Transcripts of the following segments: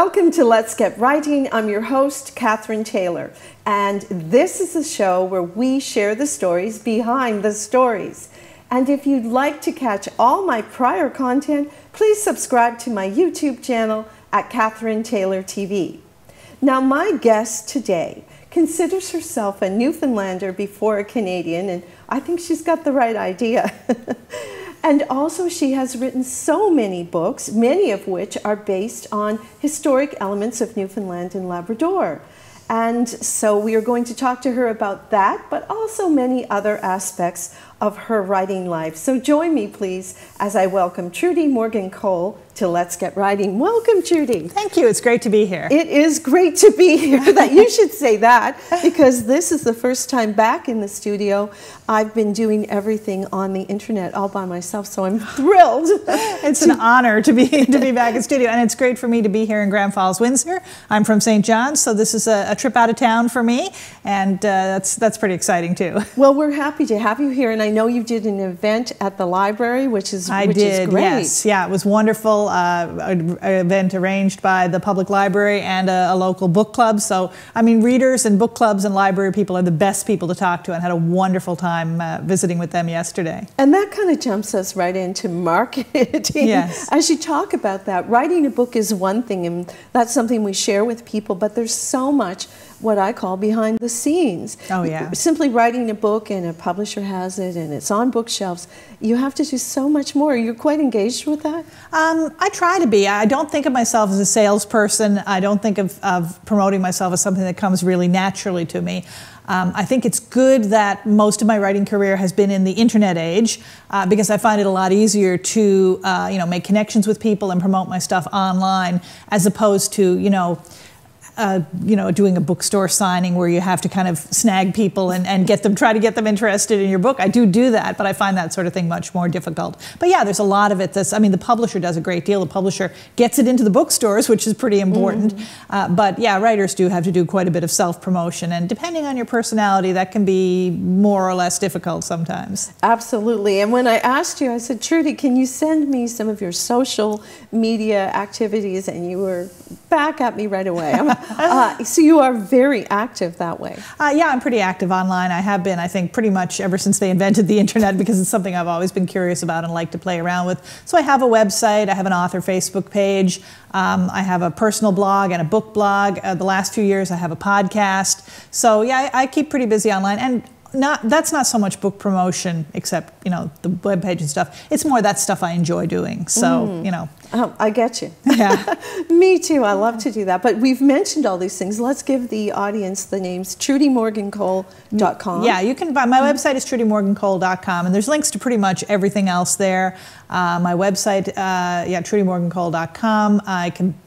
Welcome to Let's Get Writing. I'm your host, Catherine Taylor, and this is a show where we share the stories behind the stories. And if you'd like to catch all my prior content, please subscribe to my YouTube channel at Catherine Taylor TV. Now, my guest today considers herself a Newfoundlander before a Canadian, and I think she's got the right idea. And also, she has written so many books, many of which are based on historic elements of Newfoundland and Labrador. And so we are going to talk to her about that, but also many other aspects of her writing life. So join me, please, as I welcome Trudy Morgan-Cole to Let's Get Writing. Welcome, Trudy. Thank you. It's great to be here. It is great to be here. That you should say that, because this is the first time back in the studio. I've been doing everything on the internet all by myself, so I'm thrilled. It's an honor to be back in studio, and it's great for me to be here in Grand Falls, Windsor. I'm from St. John's, so this is a trip out of town for me, and that's pretty exciting too. Well, we're happy to have you here, and I know you did an event at the library, which is great. Yes. Yeah, it was wonderful. An event arranged by the public library and a local book club. So, I mean, readers and book clubs and library people are the best people to talk to, and had a wonderful time visiting with them yesterday. And that kind of jumps us right into marketing. Yes. As you talk about that, writing a book is one thing, and that's something we share with people, but there's so much what I call behind the scenes. Oh, yeah. Simply writing a book and a publisher has it and it's on bookshelves, you have to do so much more. You're quite engaged with that? I try to be. I don't think of myself as a salesperson. I don't think of promoting myself as something that comes really naturally to me. I think it's good that most of my writing career has been in the internet age, because I find it a lot easier to make connections with people and promote my stuff online, as opposed to doing a bookstore signing where you have to kind of snag people and try to get them interested in your book. I do that, but I find that sort of thing much more difficult. But yeah, there's a lot of it the publisher does a great deal. The publisher gets it into the bookstores, which is pretty important. But yeah, writers do have to do quite a bit of self-promotion, and depending on your personality, that can be more or less difficult sometimes. Absolutely. And when I asked you, I said, Trudy, can you send me some of your social media activities? And you were back at me right away. So you are very active that way. Yeah, I'm pretty active online. I have been, I think, pretty much ever since they invented the internet, because it's something I've always been curious about and like to play around with. So I have a website, I have an author Facebook page, I have a personal blog and a book blog. The last few years I have a podcast. So yeah, I keep pretty busy online, and that's not so much book promotion, except the webpage and stuff. It's more that stuff I enjoy doing. So Oh, I get you. Yeah. Me too. I love to do that. But we've mentioned all these things. Let's give the audience the names. TrudyMorgan-Cole.com. Yeah, you can buy. My website is TrudyMorgan-Cole.com, and there's links to pretty much everything else there. My website, TrudyMorgan-Cole.com.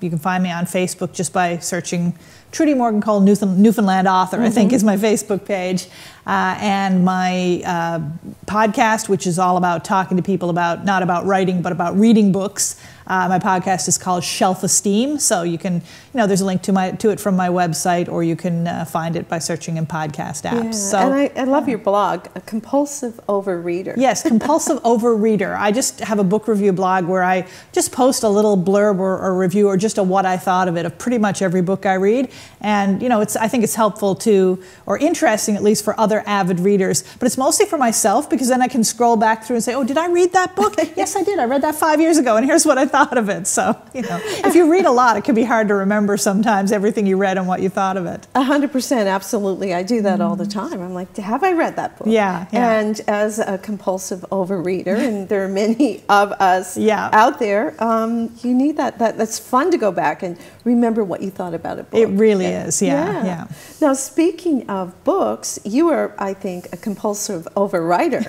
You can find me on Facebook just by searching Trudy Morgan-Cole, Newfoundland author, I think is my Facebook page. And my podcast, which is all about talking to people not about writing, but about reading books. My podcast is called Shelf Esteem, so you can, there's a link to it from my website, or you can find it by searching in podcast apps. Yeah, so, and I love your blog, A Compulsive Overreader. Yes, Compulsive Overreader. I just have a book review blog where I just post a little blurb or review, or just a what I thought of it, of pretty much every book I read. And I think it's helpful or interesting at least for other avid readers. But it's mostly for myself, because then I can scroll back through and say, oh, did I read that book? Yes, I did. I read that 5 years ago, and here's what I thought of it. So, if you read a lot, it can be hard to remember sometimes everything you read and what you thought of it. 100%, absolutely. I do that all the time. I'm like, have I read that book? Yeah. And as a compulsive overreader, and there are many of us out there, you need that. That's fun to go back and remember what you thought about a book. It really is, yeah. Now, speaking of books, you are, I think, a compulsive overwriter.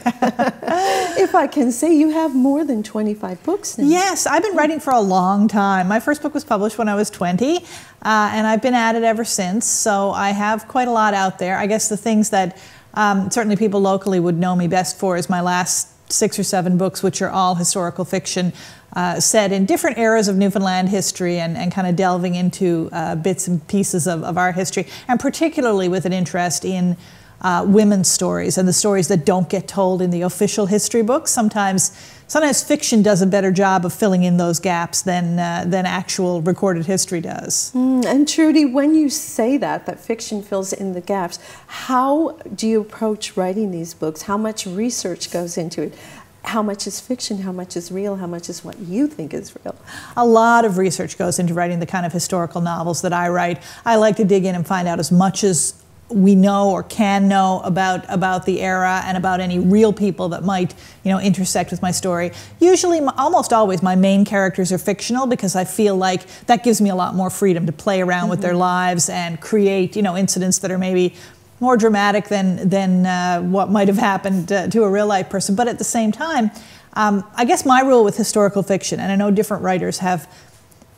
If I can say, you have more than 25 books now. Yes, I've been writing for a long time. My first book was published when I was 20, and I've been at it ever since, so I have quite a lot out there. I guess the things that certainly people locally would know me best for is my last 6 or 7 books, which are all historical fiction, set in different eras of Newfoundland history, and kind of delving into bits and pieces of our history, and particularly with an interest in women's stories and the stories that don't get told in the official history books. Sometimes fiction does a better job of filling in those gaps than actual recorded history does. And Trudy, when you say that fiction fills in the gaps, how do you approach writing these books? How much research goes into it? How much is fiction? How much is real? How much is what you think is real? A lot of research goes into writing the kind of historical novels that I write. I like to dig in and find out as much as we know or can know about the era and about any real people that might, intersect with my story. Usually, almost always, my main characters are fictional because I feel like that gives me a lot more freedom to play around with their lives and create, incidents that are maybe more dramatic than what might have happened to a real life person. But at the same time, I guess my rule with historical fiction, and I know different writers have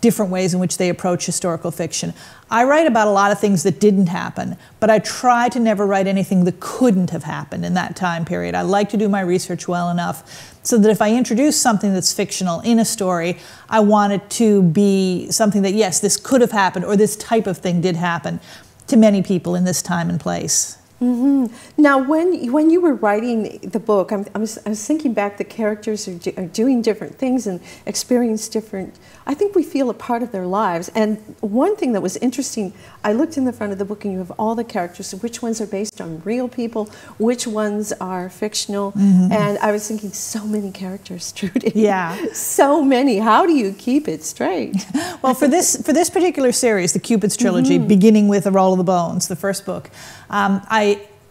different ways in which they approach historical fiction. I write about a lot of things that didn't happen, but I try to never write anything that couldn't have happened in that time period. I like to do my research well enough so that if I introduce something that's fictional in a story, I want it to be something that, yes, this could have happened, or this type of thing did happen to many people in this time and place. Now, when you were writing the book, I was thinking back, the characters are doing different things and experience different, I think we feel a part of their lives. And one thing that was interesting, I looked in the front of the book and you have all the characters, which ones are based on real people, which ones are fictional. And I was thinking, so many characters, Trudy. Yeah. So many. How do you keep it straight? Well, for this particular series, the Cupids Trilogy, beginning with A Roll of the Bones, the first book,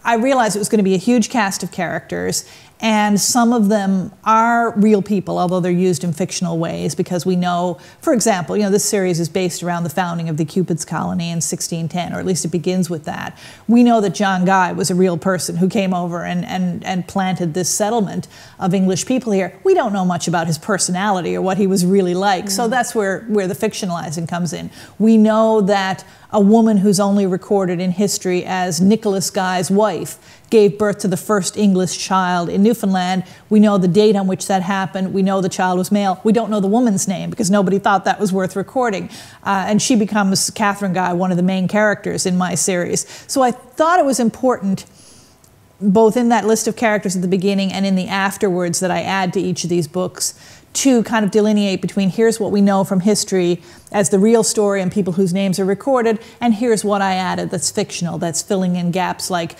I realized it was going to be a huge cast of characters, and some of them are real people, although they're used in fictional ways, because we know, for example, this series is based around the founding of the Cupids colony in 1610, or at least it begins with that. We know that John Guy was a real person who came over and planted this settlement of English people here. We don't know much about his personality or what he was really like, so that's where the fictionalizing comes in. We know that a woman who's only recorded in history as Nicholas Guy's wife gave birth to the first English child in Newfoundland. We know the date on which that happened. We know the child was male. We don't know the woman's name because nobody thought that was worth recording. And she becomes Catherine Guy, one of the main characters in my series. So I thought it was important, both in that list of characters at the beginning and in the afterwards that I add to each of these books, to kind of delineate between here's what we know from history as the real story and people whose names are recorded, and here's what I added that's fictional, that's filling in gaps like,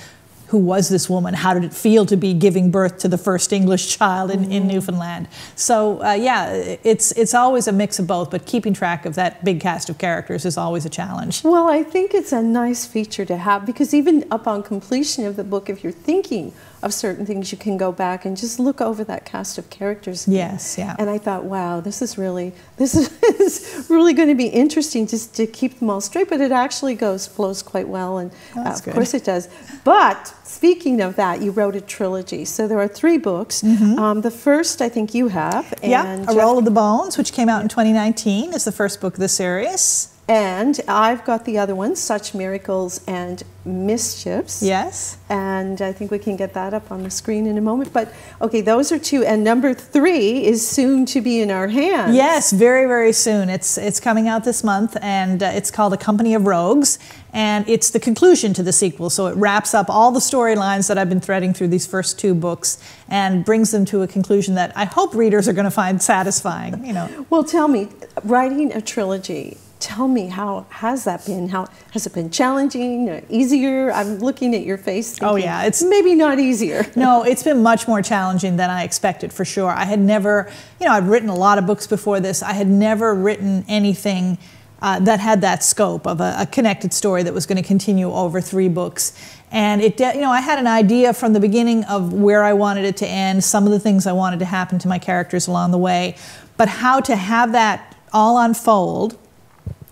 who was this woman? How did it feel to be giving birth to the first English child in Newfoundland? So yeah, it's always a mix of both, but keeping track of that big cast of characters is always a challenge. Well, I think it's a nice feature to have, because even upon completion of the book, if you're thinking of certain things, you can go back and just look over that cast of characters again. Yes, yeah. And I thought, wow, this is really going to be interesting just to keep them all straight, but it actually flows quite well, and of course it does. But speaking of that, you wrote a trilogy. So there are 3 books. The first, I think you have. And A Roll of the Bones, which came out in 2019, is the first book of the series. And I've got the other one, Such Miracles and Mischiefs. Yes. And I think we can get that up on the screen in a moment. But okay, those are 2. And number 3 is soon to be in our hands. Yes, very, very soon. It's coming out this month, and it's called A Company of Rogues. And it's the conclusion to the sequel. So it wraps up all the storylines that I've been threading through these first 2 books and brings them to a conclusion that I hope readers are going to find satisfying. Well, tell me, writing a trilogy, tell me, how has that been? How has it been challenging, easier? I'm looking at your face thinking, oh yeah, it's maybe not easier. No, it's been much more challenging than I expected, for sure. I had never, I'd written a lot of books before this. I had never written anything that had that scope of a connected story that was going to continue over 3 books. And I had an idea from the beginning of where I wanted it to end, some of the things I wanted to happen to my characters along the way, but how to have that all unfold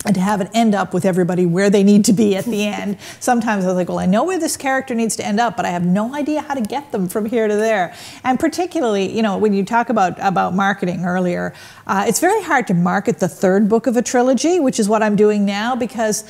and to have it end up with everybody where they need to be at the end. Sometimes I was like, well, I know where this character needs to end up, but I have no idea how to get them from here to there. And particularly, when you talk about marketing earlier, it's very hard to market the 3rd book of a trilogy, which is what I'm doing now, because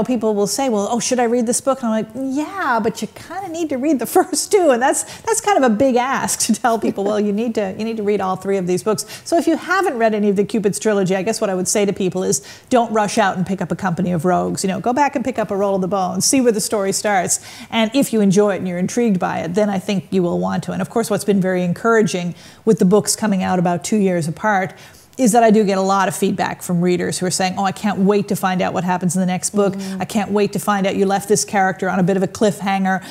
people will say, well, oh, should I read this book? And I'm like, yeah, but you kind of need to read the first 2. And that's kind of a big ask to tell people, well, you need to read all 3 of these books. So if you haven't read any of the Cupids Trilogy, I guess what I would say to people is don't rush rush out and pick up a Company of Rogues. You know, go back and pick up A Roll of the Bones, see where the story starts. And if you enjoy it and you're intrigued by it, then I think you will want to. And of course, what's been very encouraging with the books coming out about 2 years apart is that I do get a lot of feedback from readers who are saying, oh, I can't wait to find out what happens in the next book. I can't wait to find out you left this character on a bit of a cliffhanger.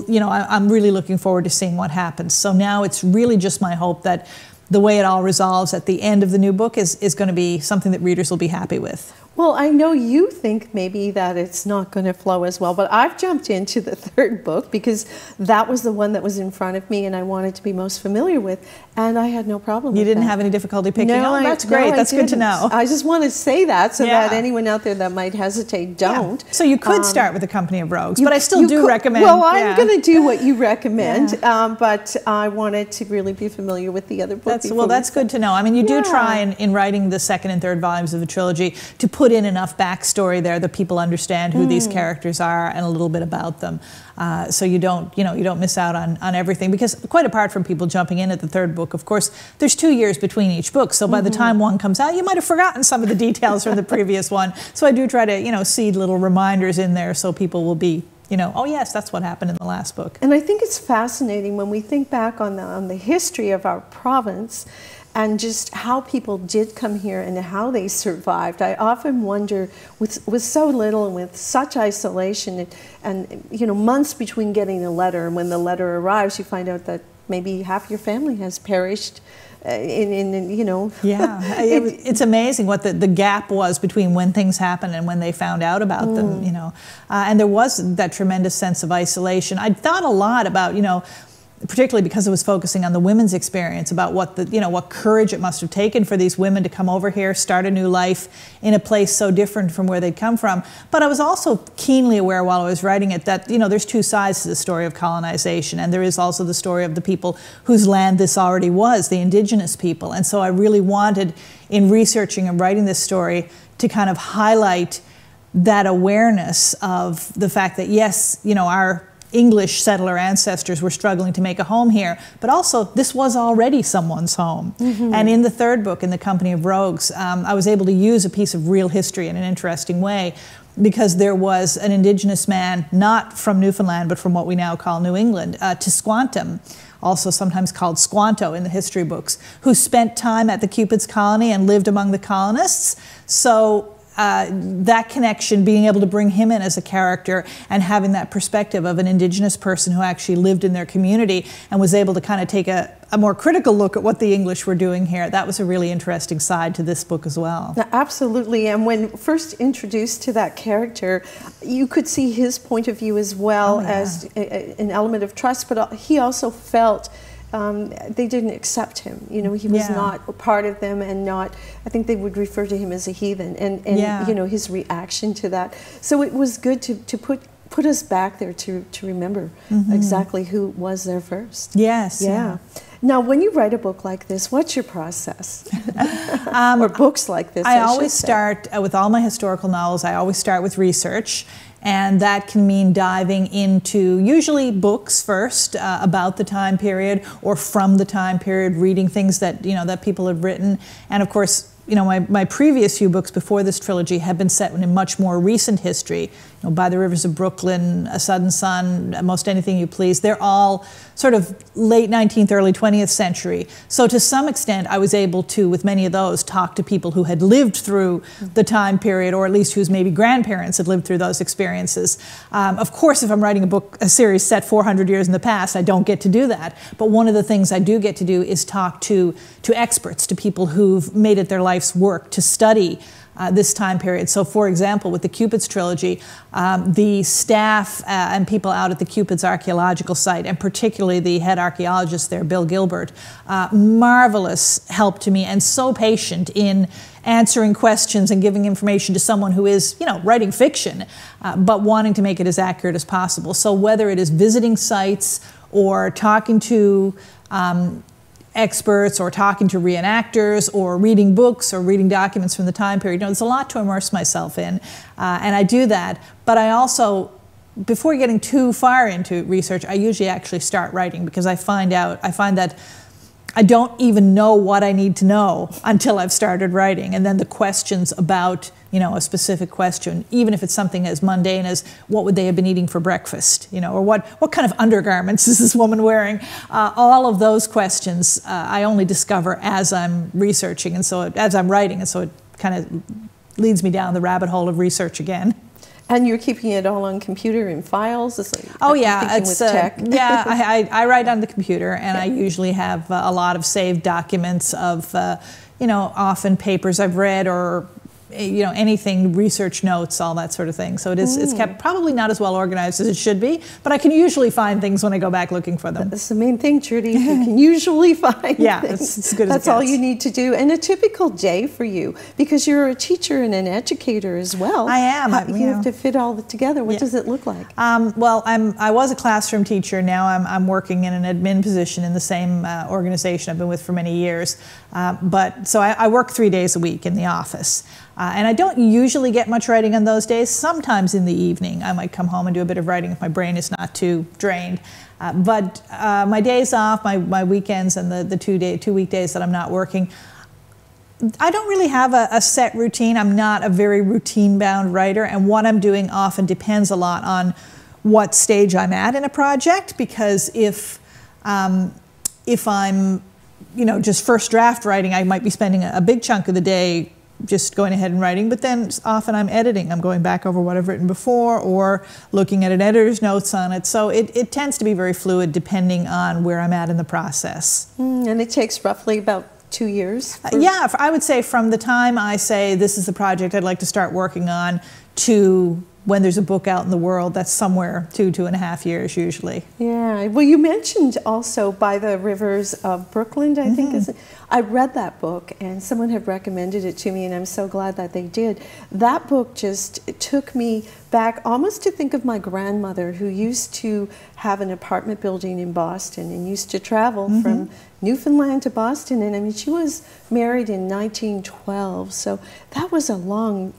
You know, I'm really looking forward to seeing what happens. So now it's really just my hope that the way it all resolves at the end of the new book is going to be something that readers will be happy with. Well, I know you think maybe that it's not going to flow as well, but I've jumped into the third book because that was the one that was in front of me and I wanted to be most familiar with, and I had no problem with that. You didn't have any difficulty picking? No, that's great. That's good to know. I just want to say that so that anyone out there that might hesitate don't. So you could start with the Company of Rogues, but I still do recommend. Well, I'm going to do what you recommend, but I wanted to really be familiar with the other book. Well, that's good to know. I mean, you do try in writing the second and third volumes of the trilogy to put in enough backstory there that people understand who these characters are and a little bit about them, so you don't miss out on everything. Because quite apart from people jumping in at the third book, of course, there's 2 years between each book. So by the time one comes out, you might have forgotten some of the details from the previous one. So I do try to seed little reminders in there so people will be, oh yes, that's what happened in the last book. And I think it's fascinating when we think back on the history of our province and just how people did come here and how they survived. I often wonder, with so little and with such isolation and months between getting a letter and when the letter arrives, you find out that maybe half your family has perished. It's amazing what the gap was between when things happened and when they found out about them. And there was that tremendous sense of isolation. I'd thought a lot about particularly because it was focusing on the women's experience, about what courage it must have taken for these women to come over here, start a new life in a place so different from where they'd come from. But I was also keenly aware while I was writing it that, there's two sides to the story of colonization, and there is also the story of the people whose land this already was, the indigenous people. And so I really wanted, in researching and writing this story, to kind of highlight that awareness of the fact that, yes, our English settler ancestors were struggling to make a home here, but also this was already someone's home. And in the third book, in the Company of Rogues, I was able to use a piece of real history in an interesting way, because there was an indigenous man, not from Newfoundland, but from what we now call New England, Tisquantum, also sometimes called Squanto in the history books, who spent time at the Cupids colony and lived among the colonists. So that connection, being able to bring him in as a character and having that perspective of an indigenous person who actually lived in their community and was able to kind of take a more critical look at what the English were doing here, that was a really interesting side to this book as well. Absolutely, and when first introduced to that character, you could see his point of view as well as an element of trust, but he also felt they didn't accept him. He was not a part of them, and not, I think they would refer to him as a heathen, and his reaction to that. So it was good to put us back there to remember exactly who was there first. Yes. Yeah. Now, when you write a book like this, what's your process? Or books like this, I always start, with all my historical novels, I always start with research. And that can mean diving into usually books first about the time period or from the time period, reading things that that people have written. And of course, my previous few books before this trilogy have been set in a much more recent history. By the Rivers of Brooklyn, A Sudden Sun, Most Anything You Please. They're all sort of late 19th, early 20th century. So to some extent, I was able to, with many of those, talk to people who had lived through the time period, or at least whose maybe grandparents had lived through those experiences. Of course, if I'm writing a series set 400 years in the past, I don't get to do that. But one of the things I do get to do is talk to experts, to people who've made it their life's work to study this time period. So for example, with the Cupids Trilogy, the staff and people out at the Cupids archaeological site, and particularly the head archaeologist there, Bill Gilbert, marvelous help to me, and so patient in answering questions and giving information to someone who is, writing fiction, but wanting to make it as accurate as possible. So whether it is visiting sites or talking to experts or talking to reenactors or reading books or reading documents from the time period. You know, there's a lot to immerse myself in, and I do that. But I also, before getting too far into research, I usually actually start writing, because I find that I don't even know what I need to know until I've started writing. And then the questions about, you know, a specific question, even if it's something as mundane as what would they have been eating for breakfast, you know, or what kind of undergarments is this woman wearing? All of those questions I only discover as I'm researching, and so as I'm writing, and so it kind of leads me down the rabbit hole of research again. And you're keeping it all on computer in files? It's like, oh yeah, it's yeah. I write on the computer, and I usually have a lot of saved documents of, you know, often papers I've read, or you know, anything, research notes, all that sort of thing. So it's kept probably not as well organized as it should be, but I can usually find things when I go back looking for them. That's the main thing, Trudy. You can usually find things. It's good as That's all you need to do. And a typical day for you, because you're a teacher and an educator as well. I am. You have to fit all together. What does it look like? Well, I was a classroom teacher. Now I'm working in an admin position in the same organization I've been with for many years. So I work 3 days a week in the office. And I don't usually get much writing on those days. Sometimes in the evening I might come home and do a bit of writing if my brain is not too drained. But my days off, my weekends, and the 2 weekdays that I'm not working, I don't really have a set routine. I'm not a very routine-bound writer, and what I'm doing often depends a lot on what stage I'm at in a project, because if I'm, you know, just first draft writing, I might be spending a big chunk of the day just going ahead and writing, but then often I'm editing. I'm going back over what I've written before, or looking at an editor's notes on it. So it tends to be very fluid depending on where I'm at in the process. And it takes roughly about 2 years? Yeah, I would say from the time I say this is the project I'd like to start working on to when there's a book out in the world, that's somewhere 2.5 years usually. Yeah, well, you mentioned also By the Rivers of Brooklyn, I think. I read that book, and someone had recommended it to me, and I'm so glad that they did. That book just took me back almost to think of my grandmother, who used to have an apartment building in Boston and used to travel from Newfoundland to Boston. And I mean, she was married in 1912, so that was a long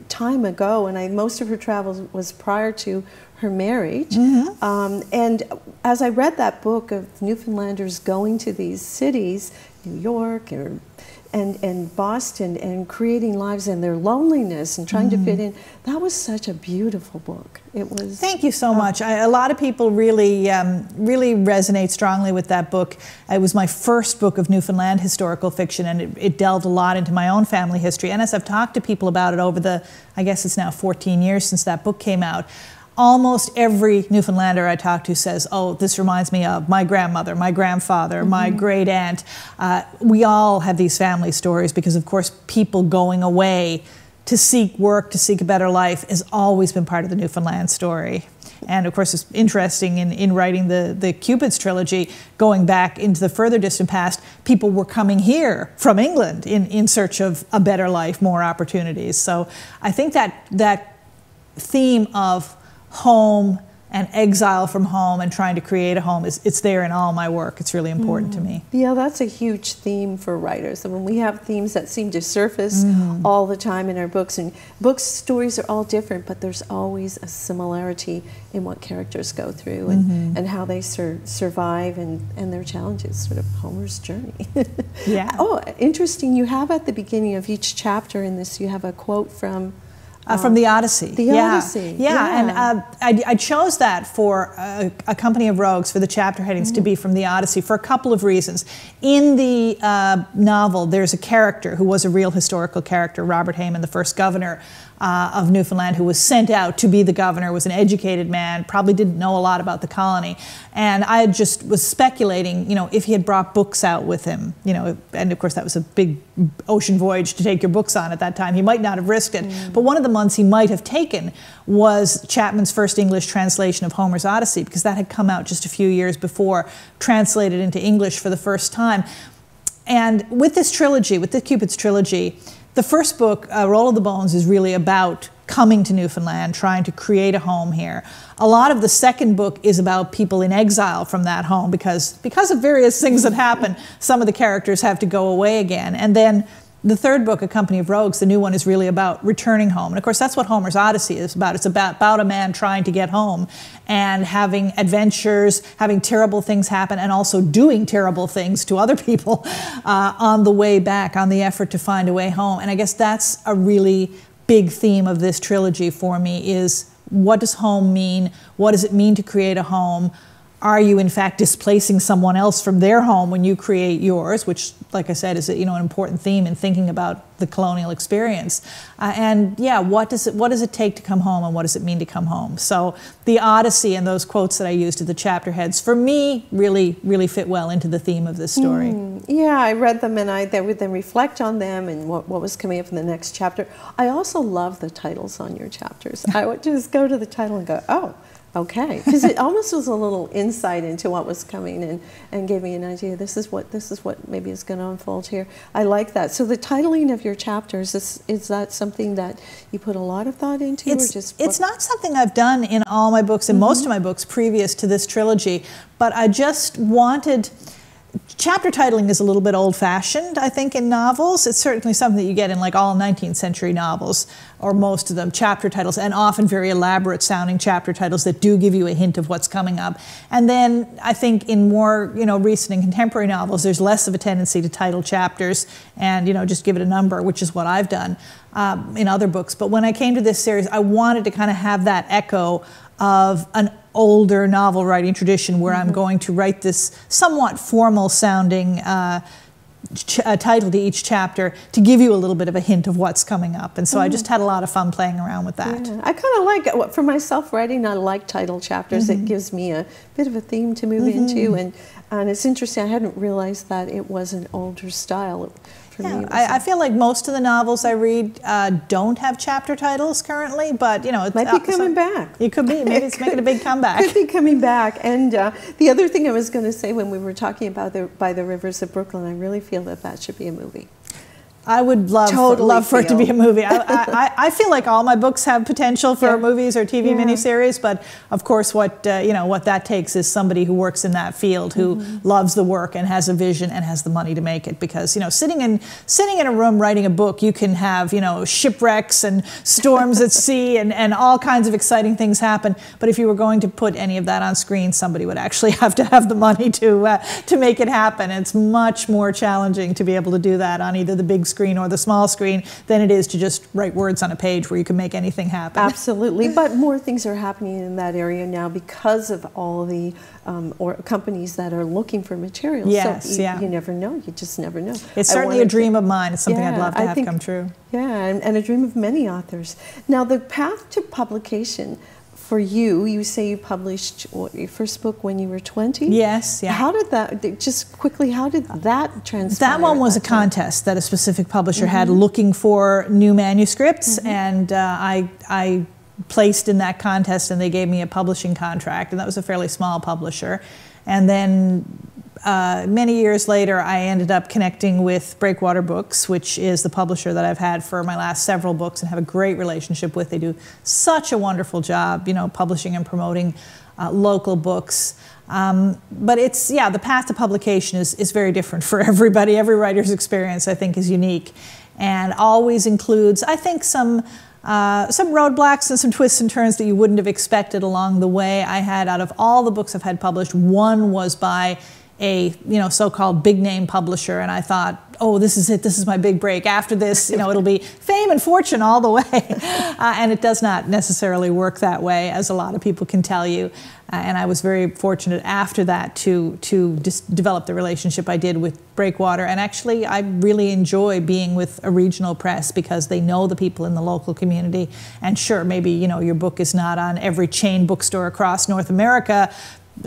time ago, and most of her travels was prior to her marriage. And as I read that book of Newfoundlanders going to these cities, New York and Boston, and creating lives in their loneliness and trying to fit in, that was such a beautiful book. It was. Thank you so much. A lot of people really resonate strongly with that book. It was my first book of Newfoundland historical fiction, and it delved a lot into my own family history. And as I've talked to people about it over the, I guess it's now 14 years since that book came out, almost every Newfoundlander I talk to says, oh, this reminds me of my grandmother, my grandfather, my great aunt. We all have these family stories because, of course, people going away to seek work, to seek a better life has always been part of the Newfoundland story. And of course, it's interesting in writing the Cupids Trilogy, going back into the further distant past, people were coming here from England in search of a better life, more opportunities. So I think that theme of home and exile from home and trying to create a home, it's there in all my work. It's really important to me. Yeah, that's a huge theme for writers. And when we have themes that seem to surface all the time in our books, and stories are all different, but there's always a similarity in what characters go through and how they survive and their challenges, sort of Homer's journey. Yeah. Oh, interesting. You have at the beginning of each chapter in this, you have a quote from the Odyssey. The Odyssey. Yeah. And I chose that for a Company of Rogues, for the chapter headings to be from the Odyssey for a couple of reasons. In the novel, there's a character who was a real historical character, Robert Hayman, the first governor of Newfoundland, who was sent out to be the governor, was an educated man, probably didn't know a lot about the colony. And I just was speculating, if he had brought books out with him, and of course that was a big ocean voyage to take your books on at that time. He might not have risked it. But one of the months he might have taken was Chapman's first English translation of Homer's Odyssey, because that had come out just a few years before, translated into English for the first time. And with this trilogy, with the Cupids Trilogy, the first book, Roll of the Bones, is really about coming to Newfoundland, trying to create a home here. A lot of the second book is about people in exile from that home because of various things that happen, some of the characters have to go away again. And then the third book, A Company of Rogues, the new one, is really about returning home. And of course, that's what Homer's Odyssey is about. It's about a man trying to get home and having adventures, having terrible things happen, and also doing terrible things to other people on the way back, on the effort to find a way home. And I guess that's a really big theme of this trilogy for me, is what does home mean? What does it mean to create a home? Are you, in fact, displacing someone else from their home when you create yours, which, like I said, is an important theme in thinking about the colonial experience? And yeah, what does it take to come home, and what does it mean to come home? So the Odyssey and those quotes that I used at the chapter heads, for me, really, really fit well into the theme of this story. Yeah, I read them, and I would then reflect on them and what was coming up in the next chapter. I also love the titles on your chapters. I would just go to the title and go, oh, okay, because it almost was a little insight into what was coming and gave me an idea. This is what maybe is going to unfold here. I like that. So the titling of your chapters, is that something that you put a lot of thought into? It's not something I've done in all my books and most of my books previous to this trilogy, but I just wanted... Chapter titling is a little bit old-fashioned, I think, in novels. It's certainly something that you get in like all 19th century novels, or most of them, chapter titles, and often very elaborate sounding chapter titles that do give you a hint of what's coming up. And then I think in more recent and contemporary novels, there's less of a tendency to title chapters and just give it a number, which is what I've done in other books. But when I came to this series, I wanted to kind of have that echo of an older novel writing tradition where I'm going to write this somewhat formal sounding title to each chapter to give you a little bit of a hint of what's coming up. And so I just had a lot of fun playing around with that. Yeah. I kind of like, for myself writing, I like title chapters. It gives me a bit of a theme to move into. And it's interesting, I hadn't realized that it was an older style. Yeah, I feel like most of the novels I read don't have chapter titles currently, but it might be coming back. It could be. Maybe it's making a big comeback. Could be coming back. And the other thing I was going to say when we were talking about By the Rivers of Brooklyn, I really feel that should be a movie. I would love for it to be a movie. I feel like all my books have potential for movies or TV miniseries, but of course, what that takes is somebody who works in that field, who loves the work and has a vision and has the money to make it. Because sitting in a room writing a book, you can have shipwrecks and storms at sea and all kinds of exciting things happen. But if you were going to put any of that on screen, somebody would actually have to have the money to make it happen. It's much more challenging to be able to do that on either the big screen or the small screen than it is to just write words on a page where you can make anything happen. Absolutely, but more things are happening in that area now because of all the companies that are looking for materials. Yes, so you never know. You just never know. It's certainly a dream of mine. It's something I'd love to have come true. Yeah, and a dream of many authors. Now, the path to publication. For you say you published your first book when you were 20? Yes, yeah. How did that, just quickly, how did that transpire? That one was a contest that a specific publisher had looking for new manuscripts, and I placed in that contest, and they gave me a publishing contract, and that was a fairly small publisher. And then many years later, I ended up connecting with Breakwater Books, which is the publisher that I've had for my last several books and have a great relationship with. They do such a wonderful job, publishing and promoting local books. But it's, the path to publication is very different for everybody. Every writer's experience, I think, is unique and always includes, I think, some roadblocks and some twists and turns that you wouldn't have expected along the way. I had, out of all the books I've had published, one was by a so-called big name publisher, and I thought, oh, this is it, this is my big break. After this, it'll be fame and fortune all the way. And it does not necessarily work that way, as a lot of people can tell you. And I was very fortunate after that to just develop the relationship I did with Breakwater. And actually, I really enjoy being with a regional press because they know the people in the local community. And sure, maybe your book is not on every chain bookstore across North America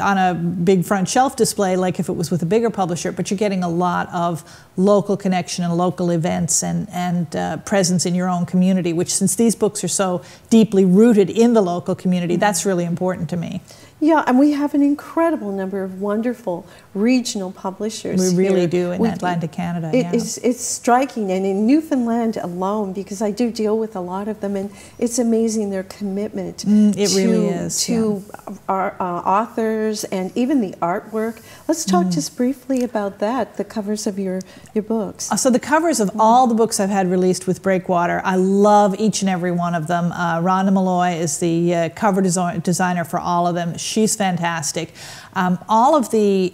on a big front shelf display like if it was with a bigger publisher, but you're getting a lot of local connection and local events and presence in your own community, which, since these books are so deeply rooted in the local community, that's really important to me. Yeah, and we have an incredible number of wonderful regional publishers. We really here. do in Atlantic Canada. It's striking, and in Newfoundland alone, because I do deal with a lot of them, and it's amazing their commitment to our authors and even the artwork. Let's talk just briefly about that, the covers of your books. So the covers of all the books I've had released with Breakwater, I love each and every one of them. Rhonda Malloy is the cover designer for all of them. She's fantastic. All of the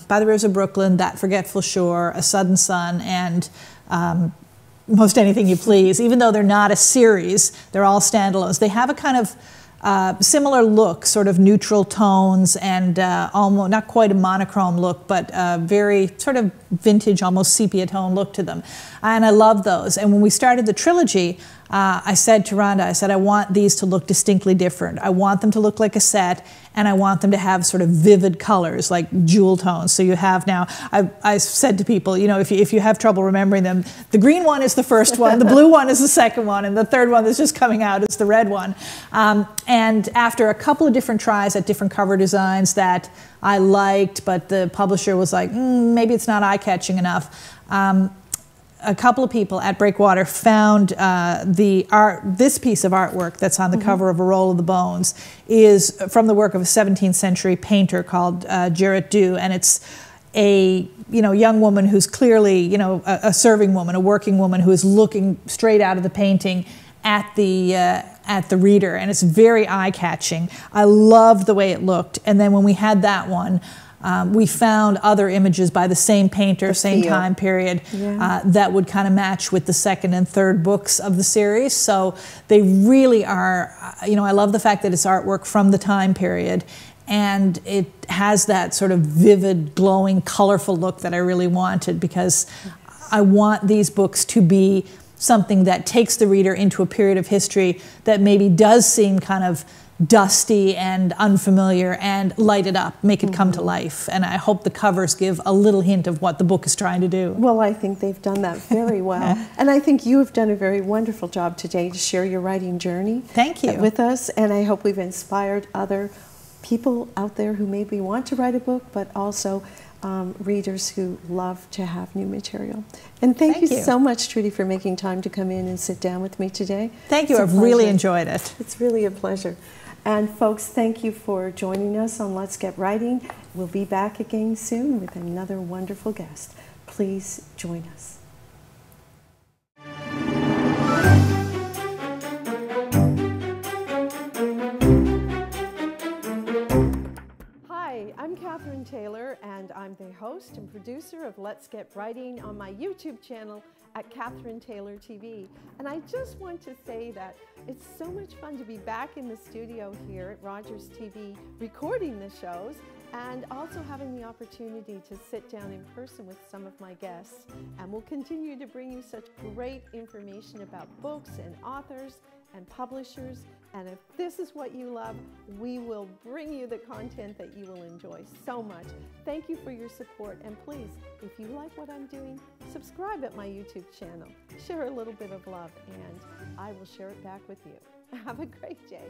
By the Rivers of Brooklyn, That Forgetful Shore, A Sudden Sun, and Most Anything You Please, even though they're not a series, they're all standalones. They have a kind of similar look, sort of neutral tones, and almost not quite a monochrome look, but very sort of vintage, almost sepia tone look to them. And I love those. And when we started the trilogy, I said to Rhonda, I said, I want these to look distinctly different. I want them to look like a set, and I want them to have sort of vivid colors, like jewel tones. So you have now, I said to people, you know, if you have trouble remembering them, the green one is the first one, the blue one is the second one, and the third one that's just coming out is the red one. And after a couple of different tries at different cover designs that I liked, but the publisher was like, maybe it's not eye-catching enough, a couple of people at Breakwater found this piece of artwork that's on the cover of A Roll of the Bones is from the work of a 17th century painter called Gerrit Dou, and it's a young woman who's clearly a serving woman, a working woman who is looking straight out of the painting at the reader, and it's very eye-catching. I loved the way it looked, and then when we had that one, we found other images by the same painter, same time period, that would kind of match with the second and third books of the series. So they really are, I love the fact that it's artwork from the time period, and it has that sort of vivid, glowing, colorful look that I really wanted, because I want these books to be something that takes the reader into a period of history that maybe does seem kind of dusty and unfamiliar, and light it up, make it come to life. And I hope the covers give a little hint of what the book is trying to do. Well, I think they've done that very well. And I think you have done a very wonderful job today to share your writing journey with us. And I hope we've inspired other people out there who maybe want to write a book, but also readers who love to have new material. And thank you so much, Trudy, for making time to come in and sit down with me today. Thank you. I've really enjoyed it. It's really a pleasure. And folks, thank you for joining us on Let's Get Writing. We'll be back again soon with another wonderful guest. Please join us. Hi, I'm Catherine Taylor, and I'm the host and producer of Let's Get Writing on my YouTube channel at Catherine Taylor TV. And I just want to say that it's so much fun to be back in the studio here at Rogers TV recording the shows, and also having the opportunity to sit down in person with some of my guests. And we'll continue to bring you such great information about books and authors and publishers. And if this is what you love, we will bring you the content that you will enjoy so much. Thank you for your support, and please, if you like what I'm doing, subscribe at my YouTube channel. Share a little bit of love, and I will share it back with you. Have a great day.